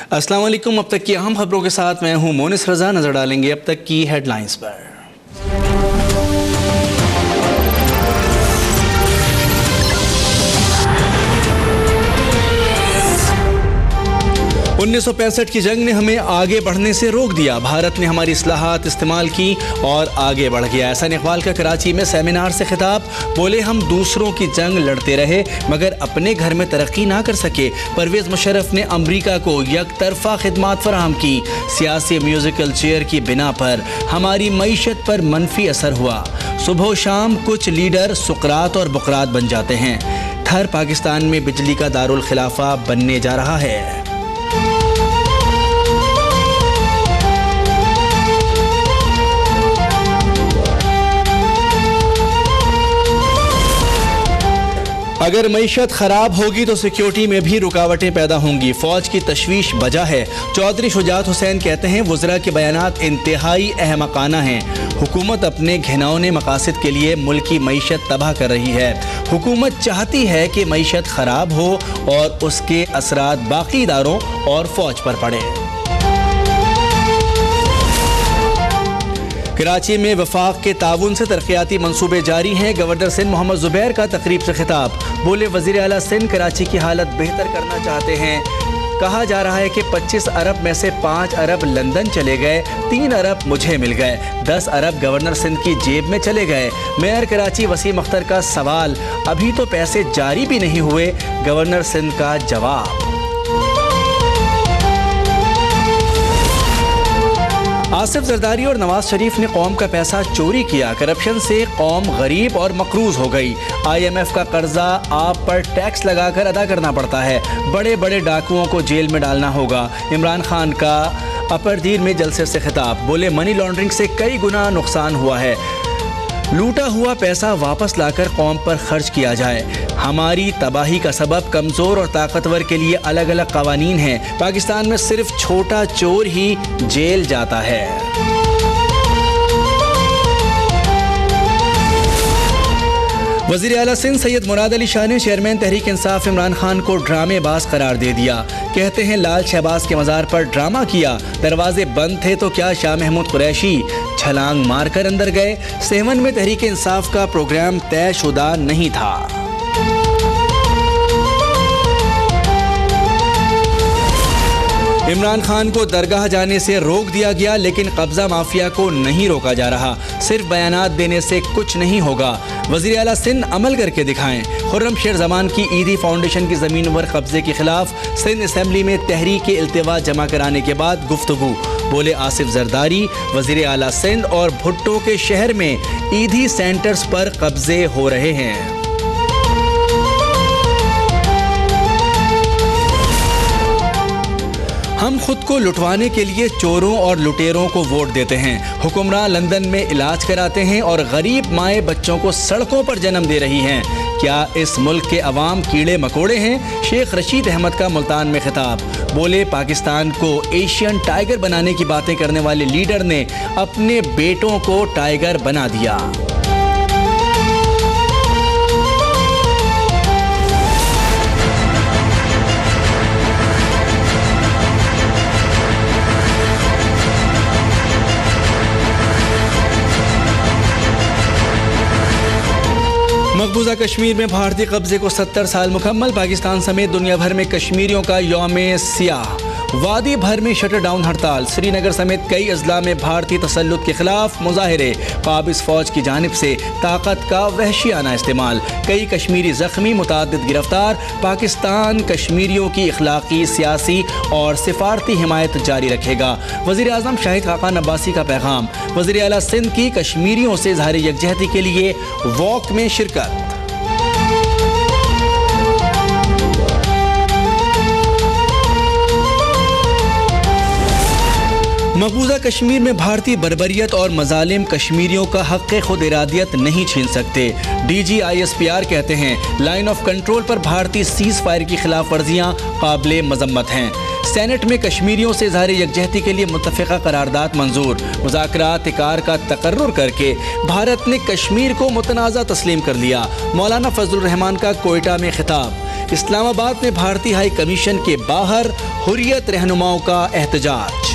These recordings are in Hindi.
अस्सलाम वालेकुम। अब तक की अहम खबरों के साथ मैं हूं मोनिस रजा। नजर डालेंगे अब तक की हेडलाइंस पर। 1965 की जंग ने हमें आगे बढ़ने से रोक दिया। भारत ने हमारी इस्लाहात इस्तेमाल की और आगे बढ़ गया। एहसान इकबाल का कराची में सेमिनार से खिताब। बोले, हम दूसरों की जंग लड़ते रहे मगर अपने घर में तरक्की ना कर सके। परवेज़ मुशर्रफ ने अमरीका को यकतरफा खिदमात फराहम की। सियासी म्यूजिकल चेयर की बिना पर हमारी मईशत पर मनफी असर हुआ। सुबह शाम कुछ लीडर सुकरात और बुकरात बन जाते हैं। थर पाकिस्तान में बिजली का दारुल खिलाफा बनने जा रहा है। अगर मईशत खराब होगी तो सिक्योरिटी में भी रुकावटें पैदा होंगी। फौज की तशवीश वजह है। चौधरी शुजात हुसैन कहते हैं, वज़रा के बयानात इंतहाई अहमकाना हैं। हुकूमत अपने घिनौने मकासद के लिए मुल्क की मईशत तबाह कर रही है। हुकूमत चाहती है कि मईशत खराब हो और उसके असरात बाकी इदारों और फौज पर पड़े। कराची में वफाक के ताउन से तरक्याती मंसूबे जारी हैं। गवर्नर सिंध मोहम्मद ज़ुबैर का तकरीब से खिताब। बोले, वज़ीर आला सिंध कराची की हालत बेहतर करना चाहते हैं। कहा जा रहा है कि 25 अरब में से 5 अरब लंदन चले गए, 3 अरब मुझे मिल गए, 10 अरब गवर्नर सिंध की जेब में चले गए। मेयर कराची वसीम अख्तर का सवाल, अभी तो पैसे जारी भी नहीं हुए। गवर्नर सिंध का जवाब। आसिफ जरदारी और नवाज शरीफ ने कौम का पैसा चोरी किया। करप्शन से कौम गरीब और मकरूज हो गई। IMF का कर्जा आप पर टैक्स लगाकर अदा करना पड़ता है। बड़े बड़े डाकुओं को जेल में डालना होगा। इमरान खान का अपरदीर में जलसे से खिताब। बोले, मनी लॉन्ड्रिंग से कई गुना नुकसान हुआ है। लूटा हुआ पैसा वापस लाकर कौम पर खर्च किया जाए। हमारी तबाही का सबब कमज़ोर और ताकतवर के लिए अलग अलग कवानीन हैं। पाकिस्तान में सिर्फ छोटा चोर ही जेल जाता है। वज़ीर आला सिंध सैयद मुराद अली शाह ने चेयरमैन तहरीक इंसाफ इमरान खान को ड्रामेबाज करार दे दिया। कहते हैं, लाल शहबाज के मज़ार पर ड्रामा किया। दरवाजे बंद थे तो क्या शाह महमूद कुरैशी छलांग मारकर अंदर गए। 7 में तहरीक इंसाफ का प्रोग्राम तयशुदा नहीं था। इमरान खान को दरगाह जाने से रोक दिया गया, लेकिन कब्जा माफिया को नहीं रोका जा रहा। सिर्फ बयानात देने से कुछ नहीं होगा। वज़ीर आला सिंध अमल करके दिखाएं। खुर्रम शेर जमान की ईदी फाउंडेशन की ज़मीन पर कब्जे के खिलाफ सिंध असम्बली में तहरीक इल्तिवा जमा कराने के बाद गुफ्तगू। बोले, आसिफ जरदारी, वज़ीर आला सिंध और भुट्टो के शहर में ईदी सेंटर्स पर कब्जे हो रहे हैं। हम खुद को लुटवाने के लिए चोरों और लुटेरों को वोट देते हैं। हुक्मरान लंदन में इलाज कराते हैं और गरीब माएँ बच्चों को सड़कों पर जन्म दे रही हैं। क्या इस मुल्क के अवाम कीड़े मकोड़े हैं? शेख रशीद अहमद का मुल्तान में खिताब। बोले, पाकिस्तान को एशियन टाइगर बनाने की बातें करने वाले लीडर ने अपने बेटों को टाइगर बना दिया। मकबूजा कश्मीर में भारतीय कब्जे को 70 साल मुकम्मल। पाकिस्तान समेत दुनिया भर में कश्मीरियों का यौम सियाह। वादी भर में शटर डाउन हड़ताल। श्रीनगर समेत कई अजला में भारतीय तसल्लुत के खिलाफ मुजाहिरे। काबिज फौज की जानिब से ताकत का वहशियाना इस्तेमाल। कई कश्मीरी जख्मी, मुतादिद गिरफ्तार। पाकिस्तान कश्मीरियों की इखलाकी, सियासी और सिफारती हिमायत जारी रखेगा। वज़ीर आज़म शाहिद खाकान अब्बासी का पैगाम। वज़ीर आला सिंध की कश्मीरियों से इज़हार यकजहती के लिए वॉक में शिरकत। मकबूजा कश्मीर में भारतीय बर्बरियत और मजालिम कश्मीरियों का हक़ खुद इरादियत नहीं छीन सकते। DG ISPR कहते हैं, लाइन ऑफ कंट्रोल पर भारतीय सीज़ फायर की खिलाफ वर्जियाँ काबिले मजम्मत हैं। सेनेट में कश्मीरियों से इज़हार यकजहती के लिए मुत्तफ़िक़ा करारदाद मंजूर। मुज़ाकरात इकार का तकर्रुर करके भारत ने कश्मीर को मुतनाज़ा तस्लीम कर लिया। मौलाना फजलुर रहमान का कोयटा में खिताब। इस्लामाबाद में भारतीय हाई कमीशन के बाहर हुर्रियत रहनुमाओं का एहतजाज।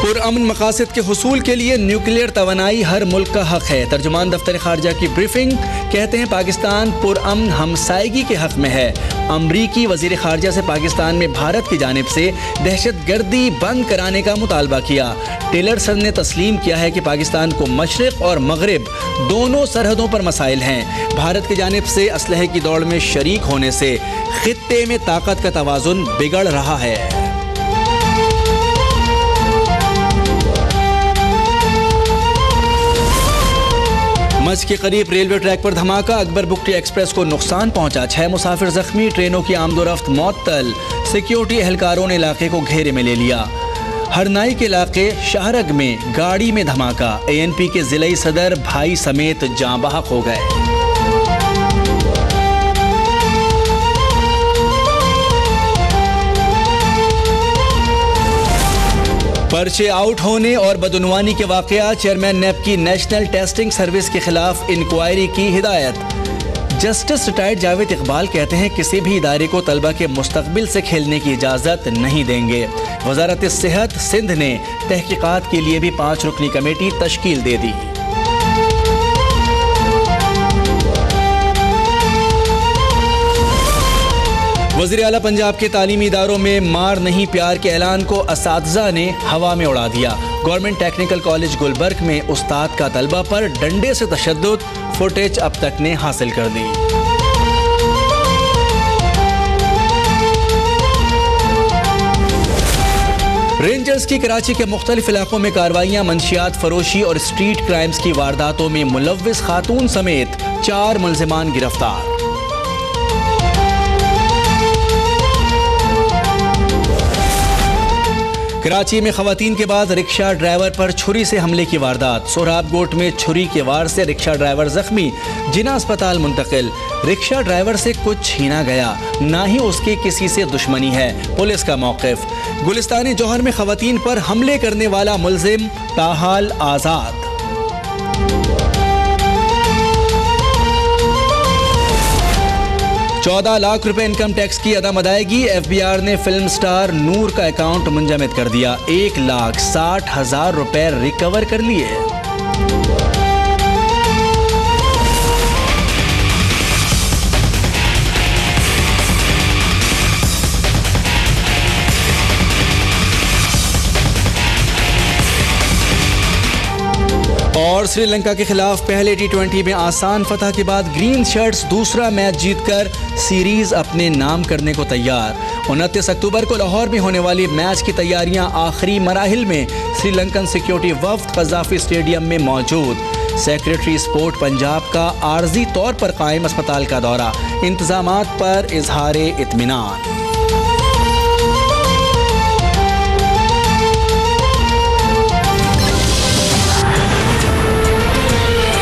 पुरअमन मकासद के हुसूल के लिए न्यूक्लियर तवानाई हर मुल्क का हक है। तर्जुमान दफ्तर खारजा की ब्रीफिंग, कहते हैं पाकिस्तान पुरअमन हमसायगी के हक में है। अमरीकी वजीर खारजा से पाकिस्तान में भारत की जानिब से दहशतगर्दी बंद कराने का मुतालबा किया। टिलरसन ने तस्लीम किया है कि पाकिस्तान को मशरिक और मगरिब दोनों सरहदों पर मसाइल हैं। भारत की जानिब से असलहे की दौड़ में शरीक होने से खित्ते में ताकत का तवाज़ुन बिगड़ रहा है। मच के करीब रेलवे ट्रैक पर धमाका, अकबर बुकटी एक्सप्रेस को नुकसान पहुंचा। 6 मुसाफिर जख्मी, ट्रेनों की आमदोरफ्त मअत्तल। सिक्योरिटी एहलकारों ने इलाके को घेरे में ले लिया। हरनाई के इलाके शाहरग में गाड़ी में धमाका, ANP के जिले सदर भाई समेत जाँ बहक हो गए। पर्चे आउट होने और बदउनवानी के वाकया, चेयरमैन नेप की नेशनल टेस्टिंग सर्विस के खिलाफ इंक्वायरी की हिदायत। जस्टिस रिटायर्ड जावेद इकबाल कहते हैं किसी भी इदारे को तलबा के मुस्तकबिल से खेलने की इजाज़त नहीं देंगे। वजारत सेहत सिंध ने तहकीकात के लिए भी 5 रुकनी कमेटी तश्कील दे दी। वज़ीर आला पंजाब के तालीमी इदारों में मार नहीं प्यार के ऐलान को असातिज़ा ने हवा में उड़ा दिया। गवर्नमेंट टेक्निकल कॉलेज गुलबर्ग में उस्ताद का तलबा पर डंडे से तशद्दुद, फुटेज अब तक ने हासिल कर दी। रेंजर्स की कराची के मुख्तलिफ इलाकों में कार्रवाइयां, मंशियात फरोशी और स्ट्रीट क्राइम्स की वारदातों में मुलव्विस खातून समेत 4 मुलजिमान गिरफ्तार। कराची में खवातीन के बाद रिक्शा ड्राइवर पर छुरी से हमले की वारदात। सोहराबकोट में छुरी के वार से रिक्शा ड्राइवर जख्मी, जिना अस्पताल मुंतकिल। रिक्शा ड्राइवर से कुछ छीना गया, ना ही उसके किसी से दुश्मनी है, पुलिस का मौक़िफ़। गुलिस्तान जौहर में खवातीन पर हमले करने वाला मुलजिम ताहाल आज़ाद। 14 लाख रुपए इनकम टैक्स की अदम अदायगी, FBR ने फिल्म स्टार नूर का अकाउंट मुंजमद कर दिया। 1,60,000 रुपए रिकवर कर लिए। और श्रीलंका के खिलाफ पहले T20 में आसान फतह के बाद ग्रीन शर्ट्स दूसरा मैच जीतकर सीरीज अपने नाम करने को तैयार। 29 अक्टूबर को लाहौर में होने वाली मैच की तैयारियां आखिरी मराहिल में। श्रीलंकन सिक्योरिटी वफ्द कज़ाफी स्टेडियम में मौजूद। सेक्रेटरी स्पोर्ट पंजाब का आर्जी तौर पर कायम अस्पताल का दौरा, इंतजामात पर इजहार इत्मीनान।